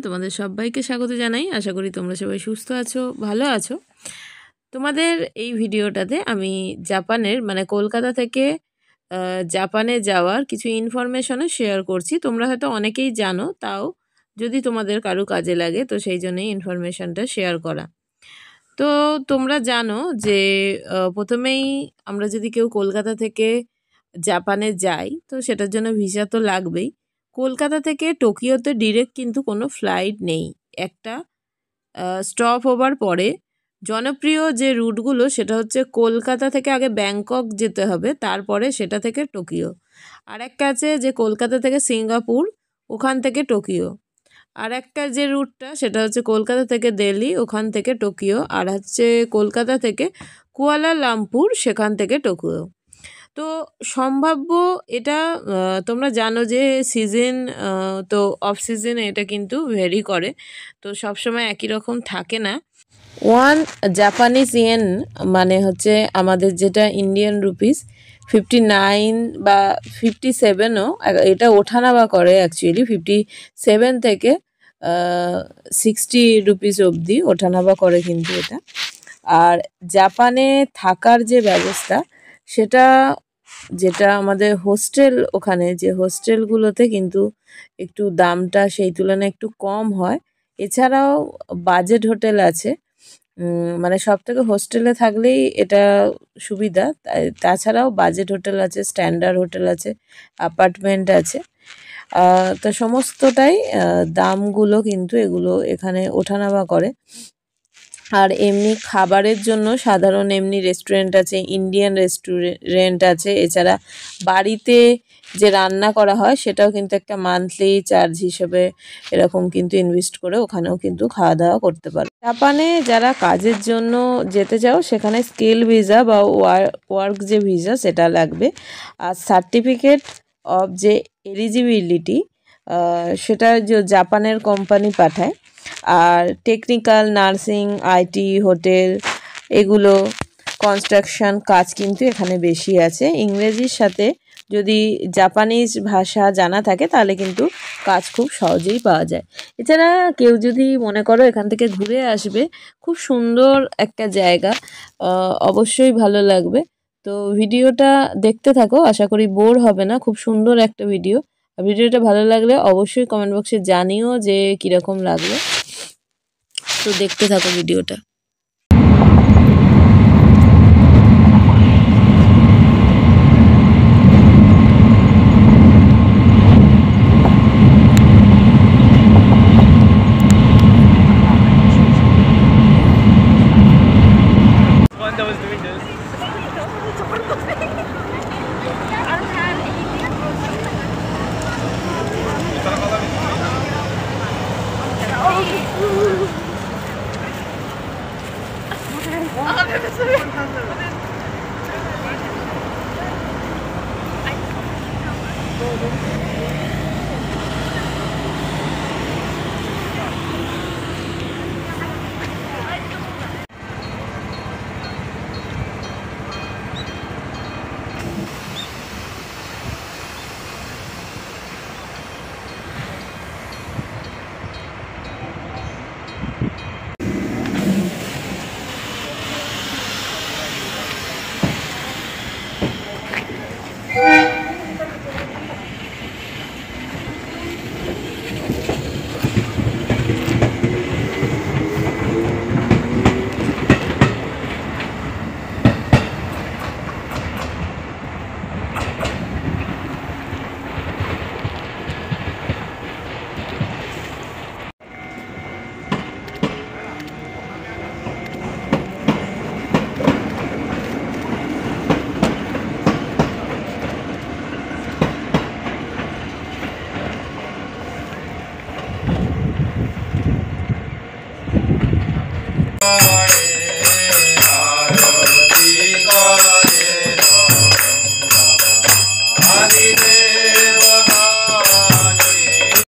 তোমাদের সবাইকে স্বাগত জানাই। আশা করি তোমরা সবাই সুস্থ আছো, ভালো আছো। তোমাদের এই ভিডিওটাতে আমি জাপানের মানে কলকাতা থেকে জাপানে যাওয়ার কিছু ইনফরমেশনও শেয়ার করছি। তোমরা হয়তো অনেকেই জানো, তাও যদি তোমাদের কারো কাজে লাগে তো সেই জন্যই ইনফরমেশনটা শেয়ার করা। তো তোমরা জানো যে প্রথমেই আমরা যদি কেউ কলকাতা থেকে জাপানে যাই তো সেটার জন্য ভিসা তো লাগবেই। কলকাতা থেকে টোকিওতে ডিরেক্ট কিন্তু কোনো ফ্লাইট নেই। একটা স্টপ ওভার পরে জনপ্রিয় যে রুটগুলো সেটা হচ্ছে কলকাতা থেকে আগে ব্যাংকক যেতে হবে, তারপরে সেটা থেকে টোকিও। আর একটা আছে যে কলকাতা থেকে সিঙ্গাপুর, ওখান থেকে টোকিও। আর একটা যে রুটটা সেটা হচ্ছে কলকাতা থেকে দিল্লি, ওখান থেকে টোকিও। আর হচ্ছে কলকাতা থেকে কুয়ালালামপুর, সেখান থেকে টোকিও। তো সম্ভাব্য এটা তোমরা জানো যে সিজন তো অফ সিজনে এটা কিন্তু ভেরি করে, তো সবসময় একই রকম থাকে না। 1 জাপানিজ ইয়েন মানে হচ্ছে আমাদের যেটা ইন্ডিয়ান রুপিস 59 বা 57ও, এটা ওঠানামা করে। অ্যাকচুয়ালি 57 থেকে 60 রুপিস অবধি ওঠানামা করে কিন্তু এটা। আর জাপানে থাকার যে ব্যবস্থা সেটা, যেটা আমাদের হোস্টেল, ওখানে যে হোস্টেলগুলোতে কিন্তু একটু দামটা সেই তুলনায় একটু কম হয়। এছাড়াও বাজেট হোটেল আছে, মানে সব থেকে হোস্টেলে থাকলেই এটা সুবিধা। তাছাড়াও বাজেট হোটেল আছে, স্ট্যান্ডার্ড হোটেল আছে, অ্যাপার্টমেন্ট আছে। তো সমস্তটাই দামগুলো কিন্তু এগুলো এখানে ওঠানামা করে। আর এমনি খাবারের জন্য সাধারণ এমনি রেস্টুরেন্ট আছে, ইন্ডিয়ান রেস্টুরেন্ট আছে। এছাড়া বাড়িতে যে রান্না করা হয় সেটাও কিন্তু একটা মান্থলি চার্জ হিসেবে এরকম কিন্তু ইনভেস্ট করে ওখানেও কিন্তু খাওয়া দাওয়া করতে পারো। জাপানে যারা কাজের জন্য যেতে চাও সেখানে স্কিল ভিসা বা ওয়ার্ক যে ভিসা সেটা লাগবে। আর সার্টিফিকেট অফ যে এলিজিবিলিটি সেটা যে জাপানের কোম্পানি পাঠায়। আর টেকনিক্যাল, নার্সিং, আইটি, হোটেল, এগুলো কনস্ট্রাকশন কাজ কিন্তু এখানে বেশি আছে। ইংরেজির সাথে যদি জাপানিজ ভাষা জানা থাকে তাহলে কিন্তু কাজ খুব সহজেই পাওয়া যায়। এছাড়া কেউ যদি মনে করো এখান থেকে ঘুরে আসবে, খুব সুন্দর একটা জায়গা, অবশ্যই ভালো লাগবে। তো ভিডিওটা দেখতে থাকো, আশা করি বোর হবে না। খুব সুন্দর একটা ভিডিও। ভিডিওটা ভালো লাগলে অবশ্যই কমেন্ট বক্সে জানিও যে কীরকম লাগলো। তো দেখতে থাকো ভিডিওটা।